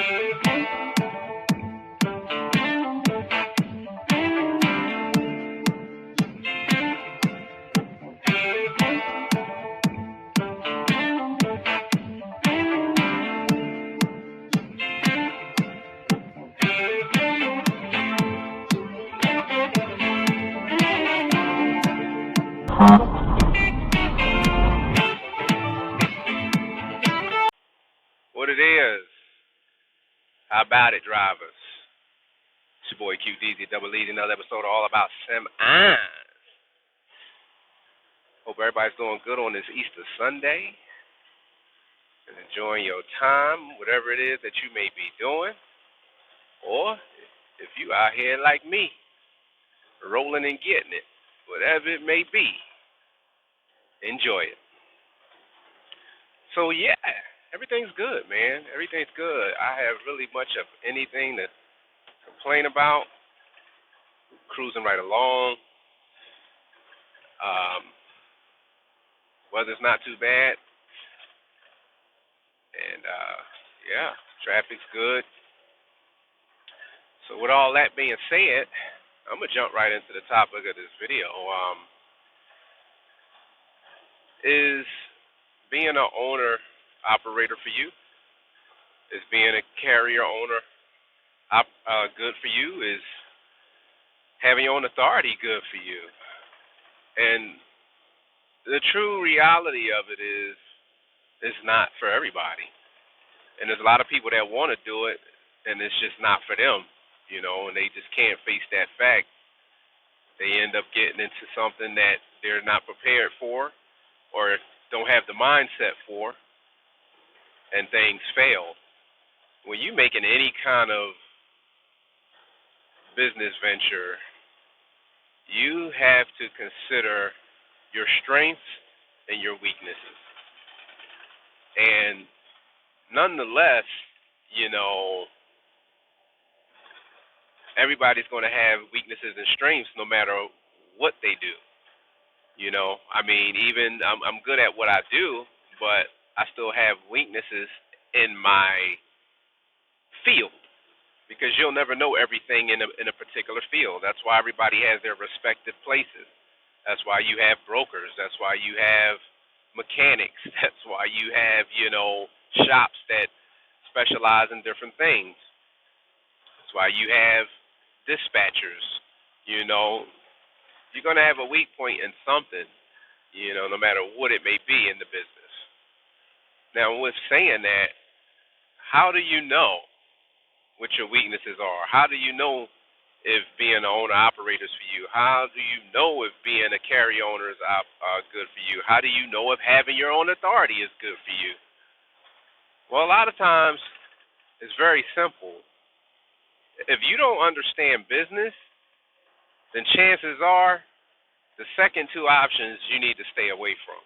What it is? How about it, drivers? It's your boy QDZ, double lead, another episode all about Sim Ines. Hope everybody's doing good on this Easter Sunday and enjoying your time, whatever it is that you may be doing. Or if you out here like me, rolling and getting it, whatever it may be, enjoy it. So yeah, everything's good, man. Everything's good. I have really much of anything to complain about. Cruising right along. Weather's not too bad, and yeah, traffic's good. So with all that being said, I'm gonna jump right into the topic of this video. Is being an owner operator for you? Is being a carrier owner good for you? Is having your own authority good for you? And the true reality of it is, it's not for everybody. And there's a lot of people that want to do it, and it's just not for them, and they just can't face that fact. They end up getting into something that they're not prepared for or don't have the mindset for, and things fail. When you're making any kind of business venture, you have to consider your strengths and your weaknesses. And nonetheless, everybody's going to have weaknesses and strengths no matter what they do. Even I'm good at what I do, but I still have weaknesses in my field, because you'll never know everything in a particular field. That's why everybody has their respective places. That's why you have brokers. That's why you have mechanics. That's why you have, shops that specialize in different things. That's why you have dispatchers. You're going to have a weak point in something, no matter what it may be in the business. Now, with saying that, how do you know what your weaknesses are? How do you know if being an owner operator is for you? How do you know if being a carrier owner is good for you? How do you know if having your own authority is good for you? Well, a lot of times it's very simple. If you don't understand business, then chances are the second two options you need to stay away from.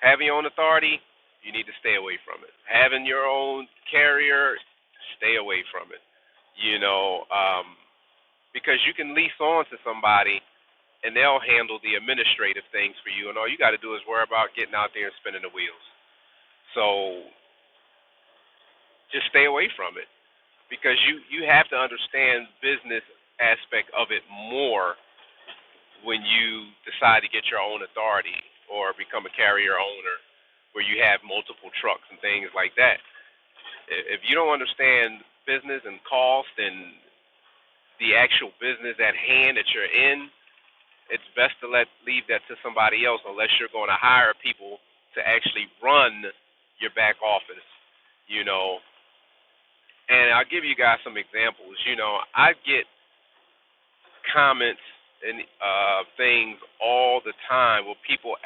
Having your own authority, you need to stay away from it. Having your own carrier, stay away from it. Because you can lease on to somebody and they'll handle the administrative things for you, and all you got to do is worry about getting out there and spinning the wheels. So just stay away from it, because you have to understand business aspect of it more when you decide to get your own authority or become a carrier owner where you have multiple trucks and things like that. If you don't understand business and cost and the actual business at hand that you're in, it's best to leave that to somebody else, unless you're going to hire people to actually run your back office. And I'll give you guys some examples. I get comments and things all the time where people,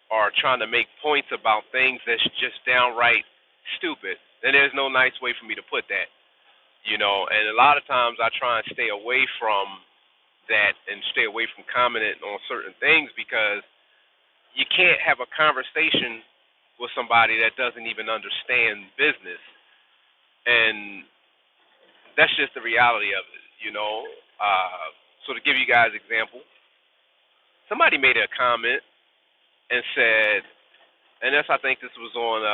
are trying to make points about things that's just downright stupid. And there's no nice way for me to put that. And a lot of times I try and stay away from that and stay away from commenting on certain things, because you can't have a conversation with somebody that doesn't even understand business. And that's just the reality of it, So to give you guys an example, somebody made a comment and said, and I think this was on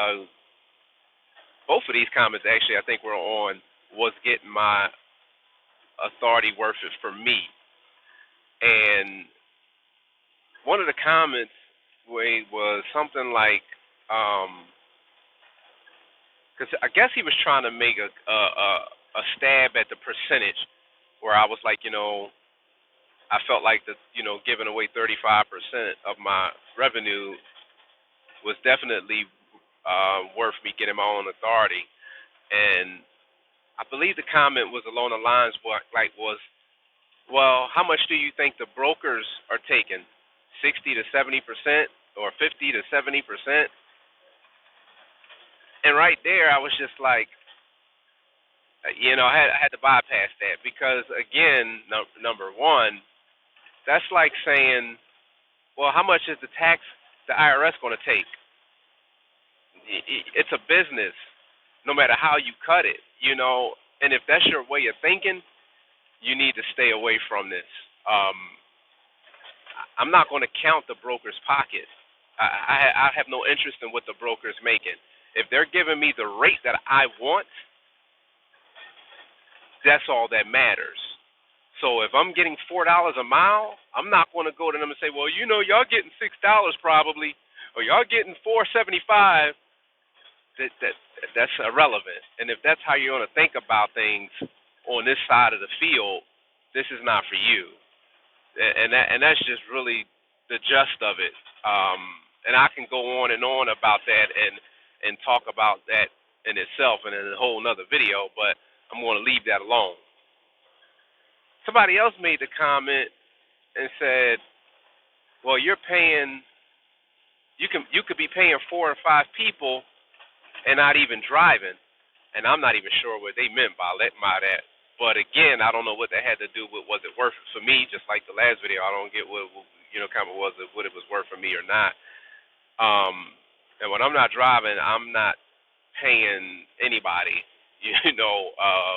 both of these comments actually I think were on was getting my authority worth it for me. And one of the comments, Wade, was something like, because I guess he was trying to make a stab at the percentage, where I was like, I felt like giving away 35% of my revenue was definitely worth me getting my own authority. And I believe the comment was along the lines well, how much do you think the brokers are taking? 60 to 70% or 50 to 70%? And right there, I was just like, I had to bypass that because, again, number one, that's like saying, well, how much is the IRS going to take? It's a business, no matter how you cut it, And if that's your way of thinking, you need to stay away from this. I'm not going to count the broker's pocket. I have no interest in what the broker's making. If they're giving me the rate that I want, that's all that matters. So if I'm getting $4 a mile, I'm not going to go to them and say, well, y'all getting $6 probably, or y'all getting $4.75. That's irrelevant. And if that's how you're going to think about things on this side of the field, this is not for you. And that's just really the gist of it. And I can go on and on about that and talk about that in itself and in a whole nother video, but I'm going to leave that alone. Somebody else made the comment and said, well, you could be paying 4 or 5 people and not even driving. And I'm not even sure what they meant by that. But again, I don't know what that had to do with, was it worth it for me? Just like the last video, I don't get what what it was worth for me or not. And when I'm not driving, I'm not paying anybody.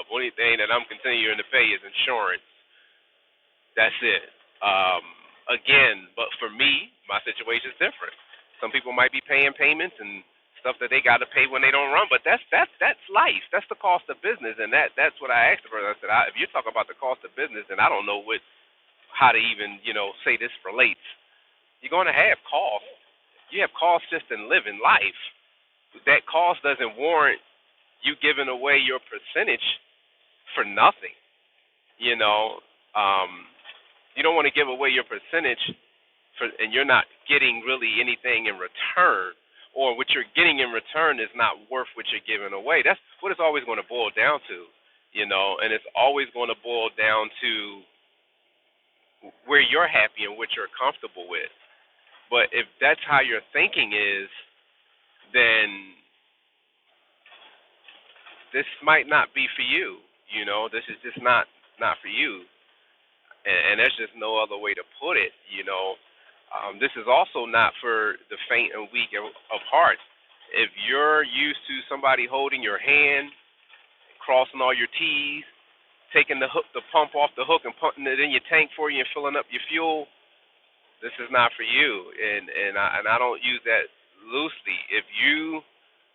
Only thing that I'm continuing to pay is insurance. That's it. Again, but for me, my situation is different. Some people might be paying payments and stuff that they got to pay when they don't run, but that's life. That's the cost of business, and that's what I asked the person. I said, if you're talking about the cost of business, then I don't know how to even say this relates. You're going to have costs. You have costs just in living life. That cost doesn't warrant you giving away your percentage for nothing. You don't want to give away your percentage and you're not getting really anything in return, or what you're getting in return is not worth what you're giving away. That's what it's always going to boil down to, and it's always going to boil down to where you're happy and what you're comfortable with. But if that's how your thinking is, then this might not be for you. This is just not for you. And there's just no other way to put it. This is also not for the faint and weak of heart. If you're used to somebody holding your hand, crossing all your T's, taking the pump off the hook and putting it in your tank for you and filling up your fuel, this is not for you. And I don't use that loosely. If you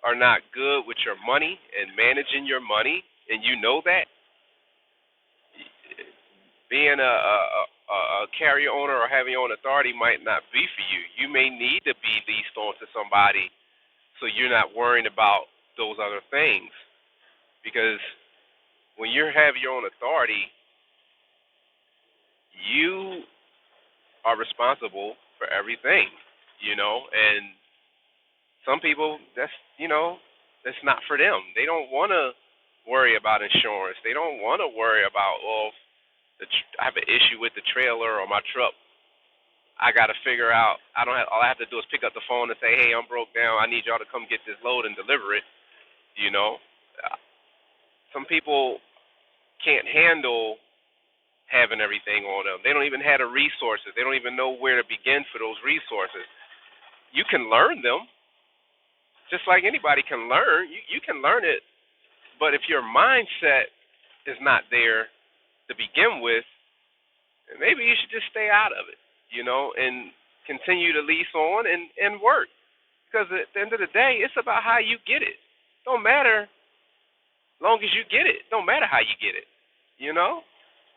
are not good with your money and managing your money, and you know that, being a carrier owner or having your own authority might not be for you. You may need to be leased on to somebody so you're not worrying about those other things. Because when you have your own authority, you are responsible for everything, and some people, that's not for them. They don't want to worry about insurance. They don't want to worry about, I have an issue with the trailer or my truck. I got to figure out. All I have to do is pick up the phone and say, "Hey, I'm broke down. I need y'all to come get this load and deliver it." Some people can't handle having everything on them. They don't even have the resources. They don't even know where to begin for those resources. You can learn them, just like anybody can learn. You can learn it, but if your mindset is not there to begin with, maybe you should just stay out of it, and continue to lease on and work. Because at the end of the day, it's about how you get it. Don't matter long as you get it. Don't matter how you get it. You know?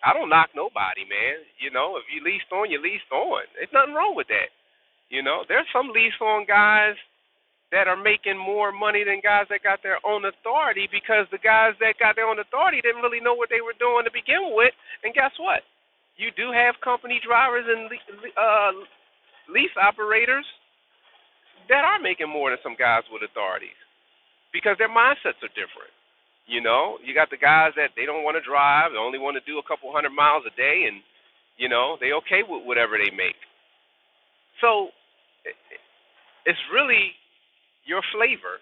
I don't knock nobody, man. You know, if you leased on, you leased on. There's nothing wrong with that. You know, there's some lease on guys that are making more money than guys that got their own authority because the guys that got their own authority didn't really know what they were doing to begin with. And guess what? You do have company drivers and lease operators that are making more than some guys with authorities because their mindsets are different. You know, you got the guys that they don't want to drive, they only want to do a couple 100 miles a day, and you know they okay with whatever they make. So it's really your flavor.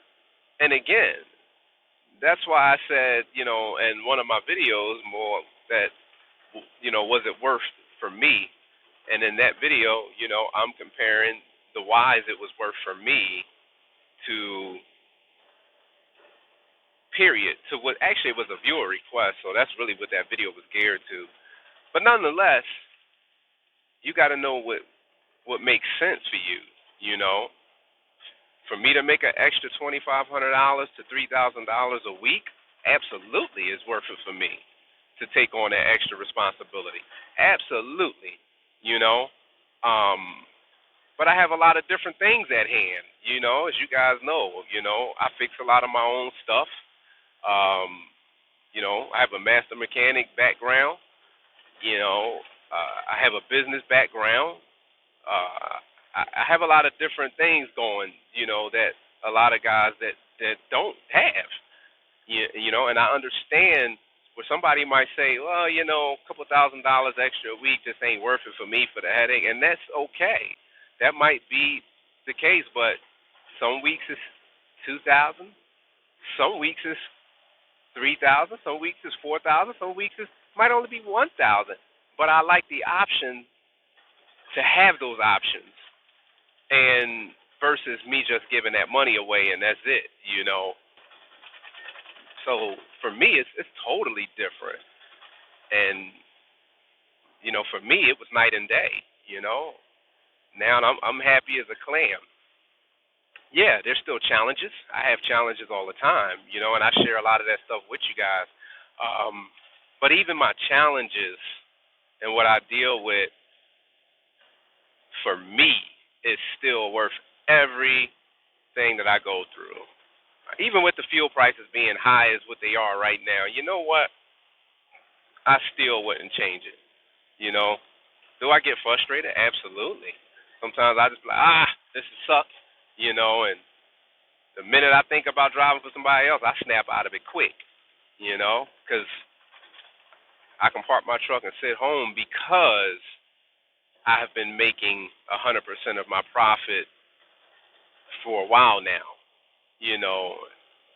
And again, that's why I said, you know, in one of my videos more that, you know, was it worth for me? And in that video, you know, I'm comparing the whys it was worth for me to period to what actually was a viewer request. So that's really what that video was geared to. But nonetheless, you got to know what makes sense for you. You know, for me to make an extra $2,500 to $3,000 a week, absolutely is worth it for me to take on that extra responsibility. Absolutely, you know. But I have a lot of different things at hand, you know, as you guys know. You know, I fix a lot of my own stuff. You know, I have a master mechanic background. You know, I have a business background. I have a lot of different things going, you know, that a lot of guys that don't have. You know, and I understand where somebody might say, well, you know, a couple $1,000 extra a week just ain't worth it for me for the headache, and that's okay. That might be the case, but some weeks is 2,000, some weeks is 3,000, some weeks is 4,000, some weeks is might only be 1,000. But I like the option to have those options, and versus me just giving that money away and that's it, you know. So for me, it's totally different, and you know, for me, it was night and day. You know, now I'm happy as a clam. Yeah, there's still challenges. I have challenges all the time, you know, and I share a lot of that stuff with you guys. But even my challenges and what I deal with, for me, is still worth everything that I go through. Even with the fuel prices being high as what they are right now, you know what? I still wouldn't change it. You know, do I get frustrated? Absolutely. Sometimes I just be like, this sucks, you know, and the minute I think about driving for somebody else, I snap out of it quick, you know, because I can park my truck and sit home because I have been making 100% of my profit for a while now, you know,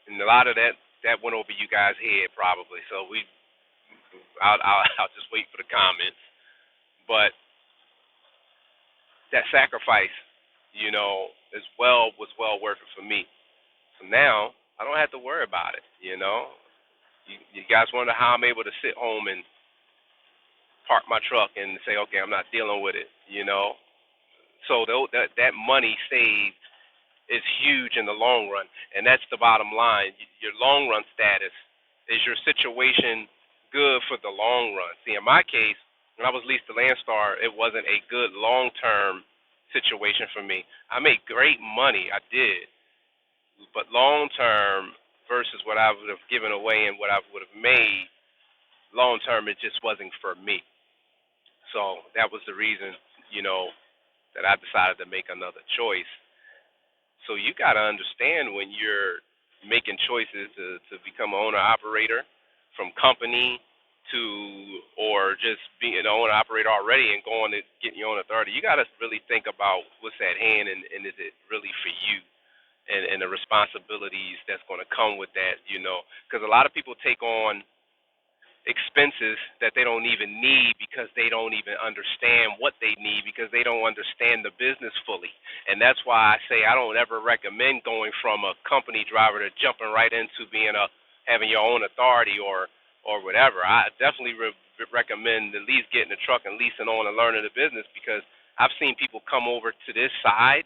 and a lot of that went over you guys' head probably. So I'll just wait for the comments. But that sacrifice, you know, was well worth it for me. So now I don't have to worry about it, you know. You guys wonder how I'm able to sit home and park my truck and say, okay, I'm not dealing with it, you know. So that money saved is huge in the long run, and that's the bottom line. Your long run status is your situation good for the long run. See, in my case, when I was leased to Landstar, it wasn't a good long term situation for me. I made great money, I did, but long term versus what I would have given away and what I would have made, long term it just wasn't for me. So that was the reason, you know, that I decided to make another choice. So you got to understand when you're making choices to become an owner operator from company to or just being an owner operator already and going to getting your own authority, you got to really think about what's at hand and is it really for you and the responsibilities that's going to come with that, you know, because a lot of people take on expenses that they don't even need because they don't even understand what they need because they don't understand the business fully. And that's why I say I don't ever recommend going from a company driver to jumping right into being having your own authority or whatever. I definitely recommend at least getting a truck and leasing on and learning the business because I've seen people come over to this side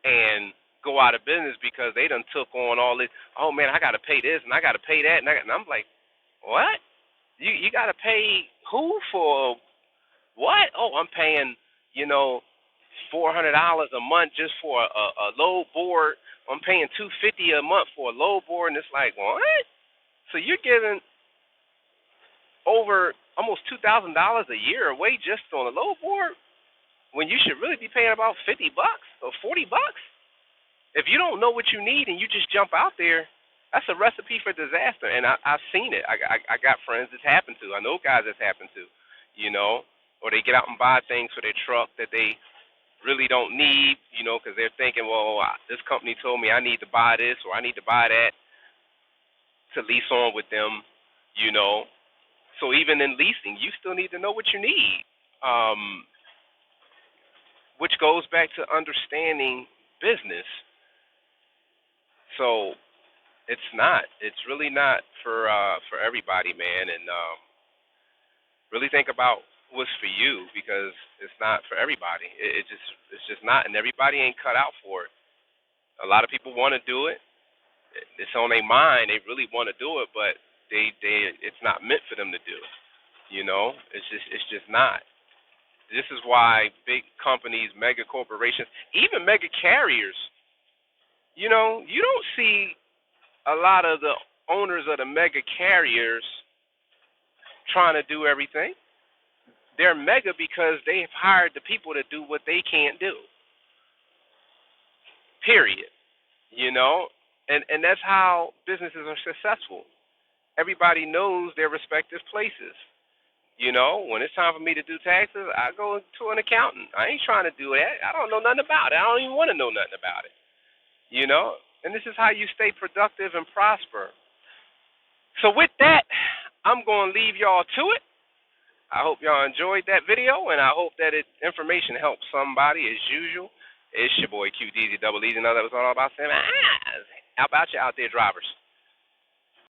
and go out of business because they done took on all this. Oh man, I got to pay this and I got to pay that, and I'm like, what? You got to pay who for what? Oh, I'm paying, $400 a month just for a load board. I'm paying $250 a month for a load board, and it's like, what? So you're giving over almost $2,000 a year away just on a load board when you should really be paying about $50 or $40. If you don't know what you need and you just jump out there, that's a recipe for disaster. And I've seen it. I got friends it's happened to. I know guys it's happened to, or they get out and buy things for their truck that they really don't need, because they're thinking, well, this company told me I need to buy this or I need to buy that to lease on with them. So even in leasing, you still need to know what you need, which goes back to understanding business. So it's really not for everybody, man. And really think about what's for you, because it's not for everybody. It's just not, and everybody ain't cut out for it. A lot of people want to do it. It's on their mind. They really want to do it, but it's not meant for them to do. It's just not. This is why big companies, mega corporations, even mega carriers, you don't see a lot of the owners of the mega carriers trying to do everything. They're mega because they've hired the people to do what they can't do. Period. And that's how businesses are successful. Everybody knows their respective places. When it's time for me to do taxes, I go to an accountant. I ain't trying to do that. I don't know nothing about it. I don't even want to know nothing about it. And this is how you stay productive and prosper. So with that, I'm going to leave y'all to it. I hope y'all enjoyed that video, and I hope that information helps somebody as usual. It's your boy QDZ Double E, and that was all about saying, how about you out there, drivers?